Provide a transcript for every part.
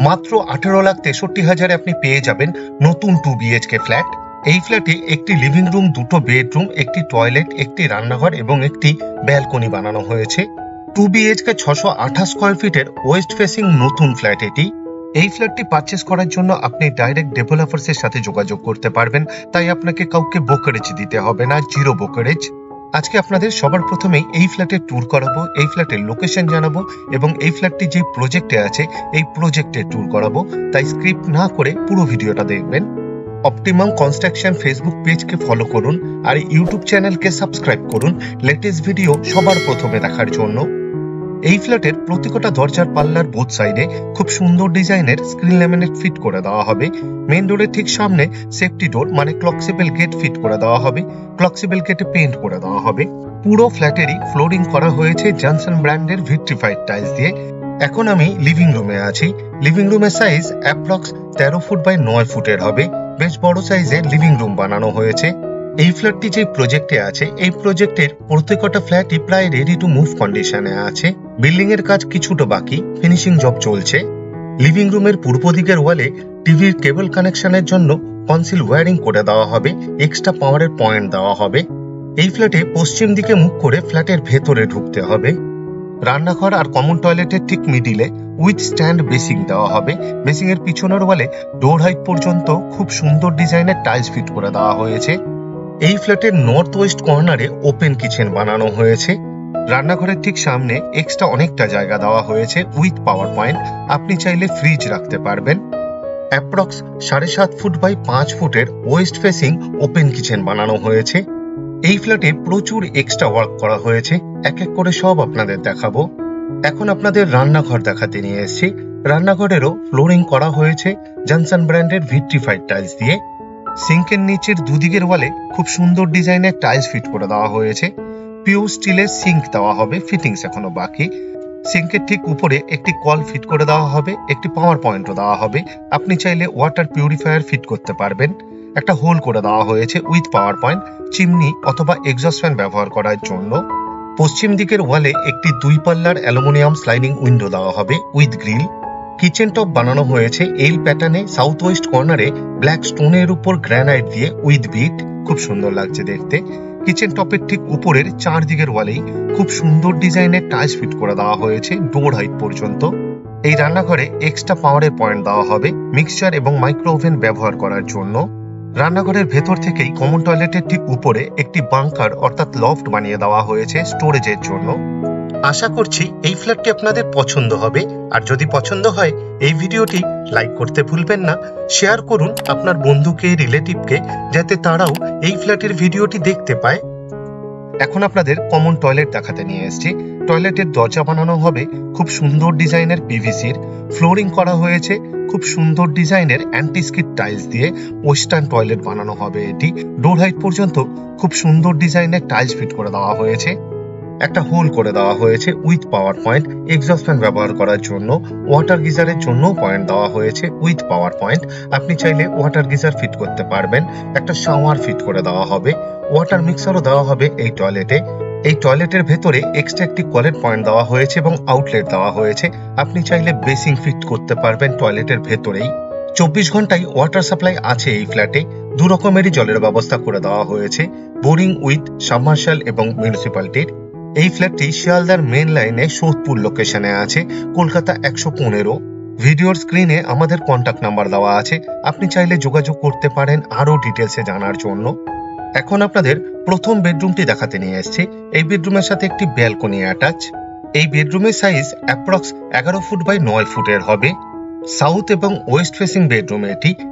মাত্র 18,63,000 আপনি পেয়ে যাবেন নতুন 2 BHK ফ্ল্যাট। এই ফ্ল্যাটে একটি লিভিং রুম, দুটো বেডরুম, একটি টয়লেট, একটি রান্নাঘর এবং একটি ব্যালকনি বানানো হয়েছে। 2 BHK 628 স্কয়ার ফিটের ওয়েস্ট ফেসিং নতুন ফ্ল্যাট এটি। এই ফ্ল্যাটটি পারচেস করার জন্য আপনি ডাইরেক্ট ডেভেলপার্সের সাথে যোগাযোগ করতে পারবেন, তাই আপনাকে কাউকে ব্রোকারেজ দিতে হবে না, জিরো ব্রোকারেজ। আজকে আপনাদের সবার প্রথমেই এই ফ্ল্যাটের ট্যুর করাবো, এই ফ্ল্যাটের লোকেশন জানাবো এবং এই ফ্ল্যাটটি যে প্রজেক্টে আছে এই প্রজেক্টের ট্যুর করাবো, তাই স্ক্রিপ্ট না করে পুরো ভিডিওটা দেখবেন। অপটিমাম কনস্ট্রাকশন ফেসবুক পেজকে ফলো করুন আর ইউটিউব চ্যানেলকে সাবস্ক্রাইব করুন লেটেস্ট ভিডিও সবার প্রথমে দেখার জন্য। এই ফ্ল্যাটের প্রতিটা দরজার পাল্লার বোথ সাইডে খুব সুন্দর ডিজাইনের স্ক্রিন ল্যামিনেট ফিট করে দেওয়া হবে। মেন ডোরের ঠিক সামনে সেফটি ডোর মানে ক্লকসিবল গেট ফিট করে দেওয়া হবে, ক্লকসিবল গেটে পেইন্ট করে দেওয়া হবে। পুরো ফ্ল্যাটেরই ফ্লোরিং করা হয়েছে জনসন ব্র্যান্ডের ভিট্রিফাইড টাইলস দিয়ে। এখন আমি লিভিং রুমে আছি। লিভিং রুমের সাইজ অ্যাপ্রক্স 13 ফুট বাই 9 ফুটের হবে। বেশ বড় সাইজের লিভিং রুম বানানো হয়েছে। এই ফ্ল্যাটটি যে প্রজেক্টে আছে এই প্রজেক্টের প্রত্যেকটা ফ্ল্যাটই প্রায় রেডি টু মুভ কন্ডিশনে আছে। বিল্ডিং এর কাজ কিছুটা বাকি, ফিনিশিং জব চলছে। লিভিং রুমের পূর্ব দিকের ওয়ালে টিভির কেবল কানেকশনের জন্য কনসিল ওয়্যারিং করে দেওয়া হবে, এক্সট্রা পাওয়ারের পয়েন্ট দেওয়া হবে। এই ফ্ল্যাটে পশ্চিম দিকে মুখ করে ফ্ল্যাটের ভেতরে ঢুকতে হবে। রান্নাঘর আর কমন টয়লেটের ঠিক মিডিলে উইথ স্ট্যান্ড বেসিং দেওয়া হবে। বেসিং এর পিছনের ওয়ালে ডোর হাইট পর্যন্ত খুব সুন্দর ডিজাইনের টাইলস ফিট করে দেওয়া হয়েছে। এই ফ্ল্যাটের নর্থ ওয়েস্ট কর্নারে ওপেন কিচেন বানানো হয়েছে। রান্নাঘরের ঠিক সামনে এক্সট্রা অনেকটা জায়গা দেওয়া হয়েছে উইথ পাওয়ার পয়েন্ট। আপনি চাইলে ফ্রিজ রাখতে পারবেন। অ্যাপ্রক্স 7.5 ফুট বাই 5 ফুটের ওয়েস্ট ফেসিং ওপেন কিচেন বানানো হয়েছে। এই ফ্ল্যাটে প্রচুর এক্সট্রা ওয়ার্ক করা হয়েছে, এক এক করে সব আপনাদের দেখাবো। এখন আপনাদের রান্নাঘর দেখাতে নিয়ে এসেছি। রান্নাঘরেরও ফ্লোরিং করা হয়েছে জনসন ব্র্যান্ডের ভিট্রিফাইড টাইলস দিয়ে। সিঙ্কের নিচের দুদিকের ওয়ালে খুব সুন্দর ডিজাইনের টাইলস ফিট করে দেওয়া হয়েছে। পিওর স্টিলের সিঙ্ক দেওয়া হবে, ফিটিংস এখনো বাকি। সিঙ্কের ঠিক উপরে একটি কল ফিট করে দেওয়া হবে, একটি পাওয়ার পয়েন্টও দেওয়া হবে। আপনি চাইলে ওয়াটার পিউরিফায়ার ফিট করতে পারবেন। একটা হোল করে দেওয়া হয়েছে উইথ পাওয়ার পয়েন্ট, চিমনি অথবা এক্সস্ট ফ্যান ব্যবহার করার জন্য। পশ্চিম দিকের ওয়ালে একটি 2 পাল্লার অ্যালুমিনিয়াম স্লাইডিং উইন্ডো দেওয়া হবে উইথ গ্রিল। কিচেন টপ বানানো হয়েছে এল প্যাটার্নে সাউথ ওয়েস্ট কর্নারে ব্ল্যাক স্টোনের উপর গ্রানাইট দিয়ে উইথ বিট, খুব সুন্দর লাগছে দেখতে। কিচেন টপের ঠিক উপরের চারদিকের ওয়ালেই খুব সুন্দর ডিজাইনের টাইলস ফিট করে দেওয়া হয়েছে ডোর হাইট পর্যন্ত। এই রান্নাঘরে এক্সট্রা পাওয়ারের পয়েন্ট দেওয়া হবে মিক্সচার এবং মাইক্রো ওভেন ব্যবহার করার জন্য। রান্নাঘরের ভেতর থেকেই কমন টয়লেটের ঠিক উপরে একটি বাংকার অর্থাৎ লফট বানিয়ে দেওয়া হয়েছে স্টোরেজের জন্য। আশা করছি এই ফ্ল্যাটটি আপনাদের পছন্দ হবে, আর যদি পছন্দ হয় এই ভিডিওটি লাইক করতে ভুলবেন না। শেয়ার করুন আপনার বন্ধুকে, রিলেটিভকে, যাতে তারাও এই ফ্ল্যাটের ভিডিওটি দেখতে পায়। এখন আপনাদের কমন টয়লেট দেখাতে নিয়ে এসেছি। টয়লেটের দরজা বানানো হবে খুব সুন্দর ডিজাইনের পিভিসির। ফ্লোরিং করা হয়েছে খুব সুন্দর ডিজাইনের অ্যান্টিস্কিড টাইলস দিয়ে। ওয়েস্টার্ন টয়লেট বানানো হবে এটি। ডোর হাইট পর্যন্ত খুব সুন্দর ডিজাইনের টাইলস ফিট করে দেওয়া হয়েছে। একটা হোল করে দেওয়া হয়েছে with power point, exhaust fan ব্যবহার করার জন্য। ওয়াটার গিজারের জন্য পয়েন্ট দেওয়া হয়েছে উইথ পাওয়ার পয়েন্ট। আপনি চাইলে ওয়াটার গিজার ফিট করতে পারবেন। একটা শাওয়ার ফিট করে দেওয়া হবে। ওয়াটার মিক্সারও দেওয়া হবে এই টয়লেটে। এই টয়লেটের ভেতরে এক্সট্রা একটি কলের পয়েন্ট দেওয়া হয়েছে এবং আউটলেট দেওয়া হয়েছে। আপনি চাইলে বেসিং ফিট করতে পারবেন টয়লেটের ভেতরেই। 24 ঘন্টায় ওয়াটার সাপ্লাই আছে এই ফ্ল্যাটে। 2 রকমেরই জলের ব্যবস্থা করে দেওয়া হয়েছে, বোরিং উইথ সাবমার্শাল এবং মিউনিসিপ্যালিটির। এই ফ্ল্যাটটি শিয়ালদার মেন লাইনে সোদপুর লোকেশনে আছে, কলকাতা 115। ভিডিওর স্ক্রিনে আমাদের কন্ট্যাক্ট নাম্বার দেওয়া আছে, আপনি চাইলে যোগাযোগ করতে পারেন আরো ডিটেলসে জানার জন্য। এখন আপনাদের প্রথম বেডরুমটি দেখাতে নিয়ে এসেছি। এই বেডরুমের সাথে একটি ব্যালকনি অ্যাটাচ। এই বেডরুমের সাইজ অ্যাপ্রক্স 11 ফুট বাই 9 ফুটের হবে। সাউথ এবং ওয়েস্ট ফেসিং বেডরুম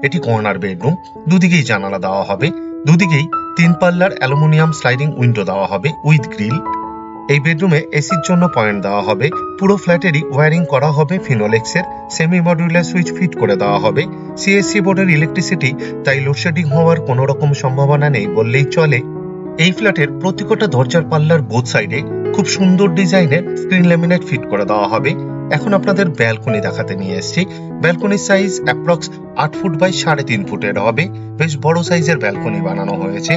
এটি কর্নার বেডরুম। দুদিকেই জানালা দেওয়া হবে। দুদিকেই 3 পাল্লার অ্যালুমিনিয়াম স্লাইডিং উইন্ডো দেওয়া হবে উইথ গ্রিল। এই বেডরুমে এসির জন্য পয়েন্ট দেওয়া হবে। পুরো ফ্ল্যাটেরই ওয়্যারিং করা হবে ফিনোলেক্সের। সেমি মডিউলার সুইচ ফিট করে দেওয়া হবে। সিএসসি বোর্ডের ইলেকট্রিসিটি, তাই লোডশেডিং হওয়ার কোনো রকম সম্ভাবনা নেই বললেই চলে। এই ফ্ল্যাটের প্রত্যেকটা দরজার পাল্লার বোথ সাইডে খুব সুন্দর ডিজাইনের স্ক্রিন ল্যামিনেট ফিট করে দেওয়া হবে। এখন আপনাদের ব্যালকনি দেখাতে নিয়ে এসেছি। ব্যালকনির সাইজ অ্যাপ্রক্স 8 ফুট বাই 3.5 ফুটের হবে। বেশ বড় সাইজের ব্যালকনি বানানো হয়েছে।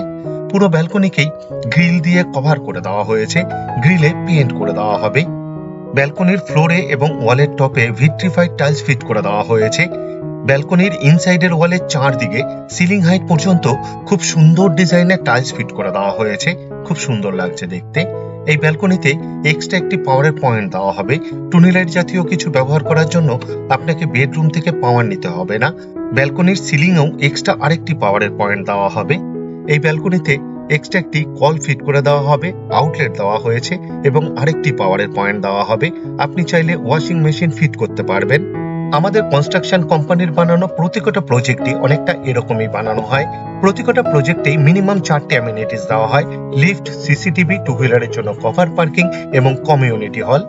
পুরো ব্যালকনিকেই গ্রিল দিয়ে কভার করে দেওয়া হয়েছে। গ্রিলে পেইন্ট করে দেওয়া হবে। ব্যালকনির ফ্লোরে এবং ওয়ালের টপে ভিট্রিফাইড টাইলস ফিট করে দেওয়া হয়েছে। ব্যালকনির ইনসাইডের ওয়ালের চারদিকে সিলিং হাইট পর্যন্ত খুব সুন্দর ডিজাইনের টাইলস ফিট করে দেওয়া হয়েছে, খুব সুন্দর লাগছে দেখতে। এই ব্যালকনিতে এক্সট্রা একটি পাওয়ারের পয়েন্ট দেওয়া হবে। টুনি-লাইট জাতীয় কিছু ব্যবহার করার জন্য আপনাকে বেডরুম থেকে পাওয়ার নিতে হবে না। ব্যালকনির সিলিংয়েও এক্সট্রা আরেকটি পাওয়ারের পয়েন্ট দেওয়া হবে। এই ব্যালকনিতে এক্সট্রা একটি কল ফিট করে দেওয়া হবে, আউটলেট দেওয়া হয়েছে এবং আরেকটি পাওয়ারের পয়েন্ট দেওয়া হবে। আপনি চাইলে ওয়াশিং মেশিন ফিট করতে পারবেন। আমাদের কনস্ট্রাকশন কোম্পানির বানানো প্রতিটা প্রজেক্টই অনেকটা এরকমই বানানো হয়। প্রতিটা প্রজেক্টেই মিনিমাম 4টে অ্যামিনিটিস দেওয়া হয়: লিফট, সিসিটিভি, টু হুইলারের জন্য কভার পার্কিং এবং কমিউনিটি হল।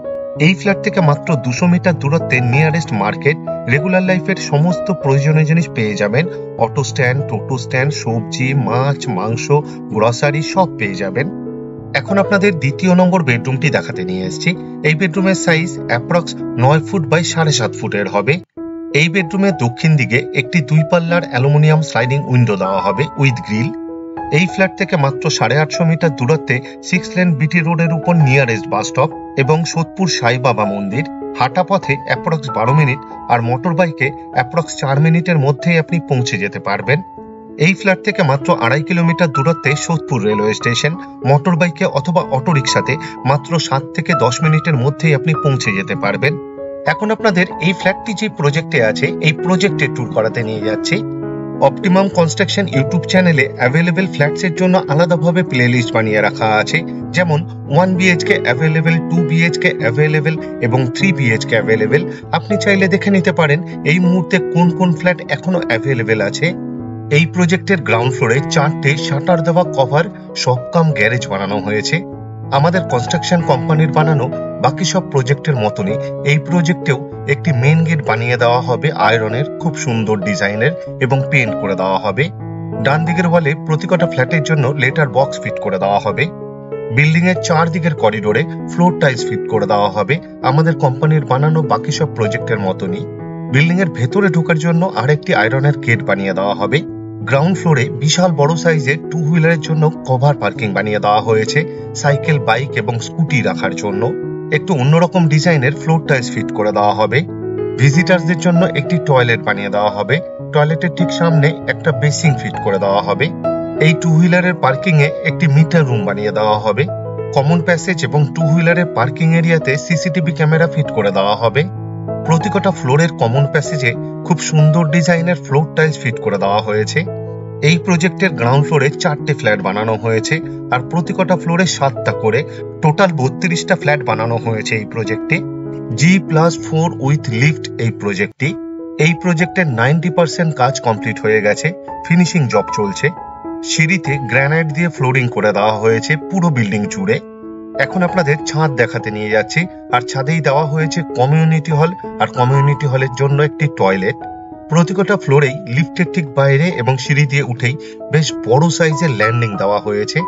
এই ফ্ল্যাট থেকে মাত্র 200 মিটার দূরত্বে নিয়ারেস্ট মার্কেট, রেগুলার লাইফের সমস্ত প্রয়োজনীয় জিনিস পেয়ে যাবেন। অটো স্ট্যান্ড, টোটো স্ট্যান্ড, সবজি, মাছ, মাংস, গ্রসারি সব পেয়ে যাবেন। এখন আপনাদের দ্বিতীয় নম্বর বেডরুমটি দেখাতে নিয়ে এসেছি। এই বেডরুমের সাইজ অ্যাপ্রক্স 9 ফুট বাই 7.5 ফুটের হবে। এই বেডরুমের দক্ষিণ দিকে একটি 2 পাল্লার অ্যালুমিনিয়াম স্লাইডিং উইন্ডো দেওয়া হবে উইথ গ্রিল। এই ফ্ল্যাট থেকে মাত্র 850 মিটার দূরত্বে 6 লেন বিটি রোডের উপর নিয়ারেস্ট বাস স্টপ এবং সোদপুর সাই বাবা মন্দির। হাঁটা পথে অ্যাপ্রক্স 12 মিনিট আর মোটর বাইকে অ্যাপ্রক্স 4 মিনিটের মধ্যেই আপনি পৌঁছে যেতে পারবেন। এই ফ্ল্যাট থেকে মাত্র 2.5 কিলোমিটার দূরত্বে সোদপুর রেলওয়ে স্টেশন। মোটর বাইকে অথবা অটো রিক্সাতে মাত্র 7 থেকে 10 মিনিটের মধ্যেই আপনি পৌঁছে যেতে পারবেন। এখন আপনাদের এই ফ্ল্যাটটি যে প্রজেক্টে আছে, এই প্রজেক্টের ট্যুর করাতে নিয়ে যাচ্ছি। অপটিমাম কনস্ট্রাকশন ইউটিউব চ্যানেলে অ্যাভেলেবেল ফ্ল্যাটসের জন্য আলাদাভাবে প্লেলিস্ট বানিয়ে রাখা আছে, যেমন 1 BHK অ্যাভেলেবেল, 2 BHK অ্যাভেলেবেল এবং 3 BHK অ্যাভেলেবেল। আপনি চাইলে দেখে নিতে পারেন এই মুহূর্তে কোন কোন ফ্ল্যাট এখনো অ্যাভেলেবেল আছে। এই প্রজেক্টের গ্রাউন্ড ফ্লোরে 4টে শাটার দেওয়া কভার শপ কাম গ্যারেজ বানানো হয়েছে। আমাদের কনস্ট্রাকশন কোম্পানির বানানো বাকি সব প্রজেক্টের মতনই এই প্রজেক্টেও একটি মেন গেট বানিয়ে দেওয়া হবে আয়রনের, খুব সুন্দর ডিজাইনের, এবং পেইন্ট করে দেওয়া হবে। ডান দিকের ওয়ালে প্রতিটা ফ্ল্যাটের জন্য লেটার বক্স ফিট করে দেওয়া হবে। বিল্ডিং এর চারদিকের করিডোরে ফ্লোর টাইলস ফিট করে দেওয়া হবে আমাদের কোম্পানির বানানো বাকি সব প্রজেক্টের মতনই। বিল্ডিং এর ভেতরে ঢোকার জন্য আরেকটি আয়রনের গেট বানিয়ে দেওয়া হবে। গ্রাউন্ড ফ্লোরে বিশাল বড় সাইজের 2 হুইলারের জন্য কভার পার্কিং বানিয়ে দেওয়া হয়েছে, সাইকেল, বাইক এবং স্কুটি রাখার জন্য। একটু অন্যরকম ডিজাইনের ফ্লোর টাইলস ফিট করে দেওয়া হবে। ভিজিটারদের জন্য একটি টয়লেট বানিয়ে দেওয়া হবে। টয়লেটের ঠিক সামনে একটা বেসিং ফিট করে দেওয়া হবে। এই 2 হুইলারের পার্কিং এ একটি মিটার রুম বানিয়ে দেওয়া হবে। কমন প্যাসেজ এবং 2 হুইলারের পার্কিং এরিয়াতে সিসিটিভি ক্যামেরা ফিট করে দেওয়া হবে। প্রতিটা ফ্লোরের কমন প্যাসেজে খুব সুন্দর ডিজাইনের ফ্লোর টাইলস ফিট করে দেওয়া হয়েছে। এই প্রজেক্টের গ্রাউন্ড ফ্লোরে 4টে ফ্ল্যাট বানানো হয়েছে আর প্রতিটা ফ্লোরে 7টা করে, টোটাল 32টা ফ্ল্যাট বানানো হয়েছে এই প্রজেক্টে। G+4 উইথ লিফট এই প্রজেক্টটি। এই প্রজেক্টের 90% কাজ কমপ্লিট হয়ে গেছে, ফিনিশিং জব চলছে। সিঁড়িতে গ্রানাইট দিয়ে ফ্লোরিং করে দেওয়া হয়েছে পুরো বিল্ডিং জুড়ে। এখন আপনাদের ছাদ দেখাতে নিয়ে যাচ্ছি। আর ছাদেই দেওয়া হয়েছে কমিউনিটি হল আর কমিউনিটি হলের জন্য একটি টয়লেট। প্রতিটা ফ্লোরেই লিফটের ঠিক বাইরে এবং সিঁড়ি দিয়ে উঠেই বেশ বড় সাইজের ল্যান্ডিং দেওয়া হয়েছে।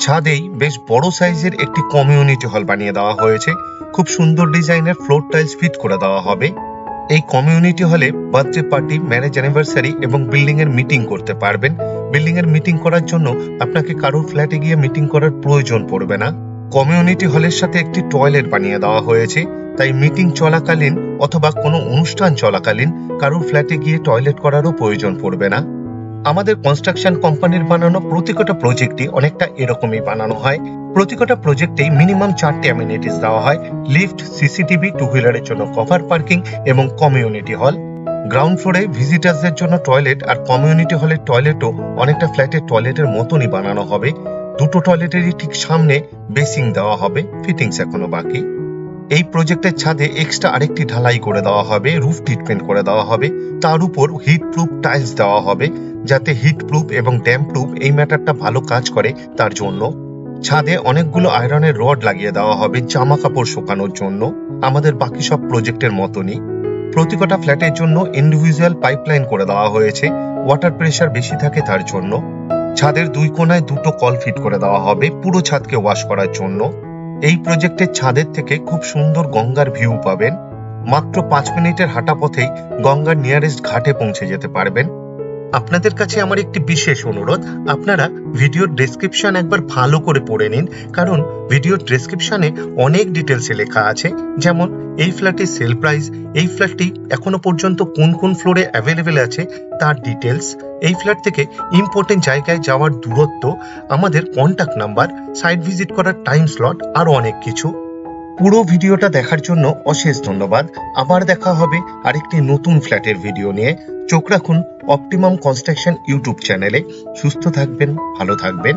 ছাদেই বেশ বড় সাইজের একটি কমিউনিটি হল বানিয়ে দেওয়া হয়েছে। খুব সুন্দর ডিজাইনের ফ্লোর টাইলস ফিট করে দেওয়া হবে। এই কমিউনিটি হলে বার্থডে পার্টি, ম্যারেজ অ্যানিভার্সারি এবং বিল্ডিং এর মিটিং করতে পারবেন। বিল্ডিং এর মিটিং করার জন্য আপনাকে কারোর ফ্ল্যাটে গিয়ে মিটিং করার প্রয়োজন পড়বে না। কমিউনিটি হলের সাথে একটি টয়লেট বানিয়ে দেওয়া হয়েছে, তাই মিটিং চলাকালীন অথবা কোনো অনুষ্ঠান চলাকালীন কারোর ফ্ল্যাটে গিয়ে টয়লেট করারও প্রয়োজন পড়বে না। আমাদের কনস্ট্রাকশন কোম্পানির বানানো প্রতিটা প্রজেক্টই অনেকটা এরকমই বানানো হয়। প্রতিটা প্রজেক্টেই মিনিমাম 4টে অ্যামিনিটিস দেওয়া হয়: লিফট, সিসিটিভি, 2 হুইলারের জন্য কভার পার্কিং এবং কমিউনিটি হল। গ্রাউন্ড ফ্লোরে ভিজিটারদের জন্য টয়লেট আর কমিউনিটি হলের টয়লেটও অনেকটা ফ্ল্যাটের টয়লেটের মতনই বানানো হবে। দুটো টয়লেটেরই ঠিক সামনে বেসিং দেওয়া হবে, ফিটিংস এখনো বাকি। এই প্রজেক্টের ছাদে এক্সট্রা আরেকটি ঢালাই করে দেওয়া হবে, রুফ ট্রিটমেন্ট করে দেওয়া হবে। তার উপর হিট প্রুফ টাইলস দেওয়া হবে, যাতে হিট প্রুফ এবং ড্যাম্প প্রুফ এই ম্যাটারটা ভালো কাজ করে তার জন্য। ছাদে অনেকগুলো আয়রনের রড লাগিয়ে দেওয়া হবে জামা কাপড় শুকানোর জন্য, আমাদের বাকি সব প্রজেক্টের মতনই। প্রতিটা ফ্ল্যাটের জন্য ইন্ডিভিজুয়াল পাইপলাইন করে দেওয়া হয়েছে, ওয়াটার প্রেশার বেশি থাকে তার জন্য। ছাদের 2 কোণায় 2টো কল ফিট করে দেওয়া হবে পুরো ছাদকে ওয়াশ করার জন্য। এই প্রজেক্টের ছাদের থেকে খুব সুন্দর গঙ্গার ভিউ পাবেন। মাত্র 5 মিনিটের হাঁটা পথেই গঙ্গার নিয়ারেস্ট ঘাটে পৌঁছে যেতে পারবেন। আপনাদের কাছে আমার একটি বিশেষ অনুরোধ, আপনারা ভিডিওর ডেসক্রিপশন একবার ভালো করে পড়ে নিন, কারণ ভিডিওর ডেসক্রিপশনে অনেক ডিটেলসে লেখা আছে, যেমন এই ফ্ল্যাটের সেল প্রাইস, এই ফ্ল্যাটটি এখনো পর্যন্ত কোন কোন ফ্লোরে অ্যাভেলেবেল আছে তার ডিটেলস, এই ফ্ল্যাট থেকে ইম্পর্টেন্ট জায়গায় যাওয়ার দূরত্ব, আমাদের কন্ট্যাক্ট নাম্বার, সাইট ভিজিট করার টাইম স্লট, আরো অনেক কিছু। পুরো ভিডিওটা দেখার জন্য অশেষ ধন্যবাদ। আবার দেখা হবে আরেকটি নতুন ফ্ল্যাটের ভিডিও নিয়ে। চোখ রাখুন অপটিমাম কনস্ট্রাকশন ইউটিউব চ্যানেলে। সুস্থ থাকবেন, ভালো থাকবেন।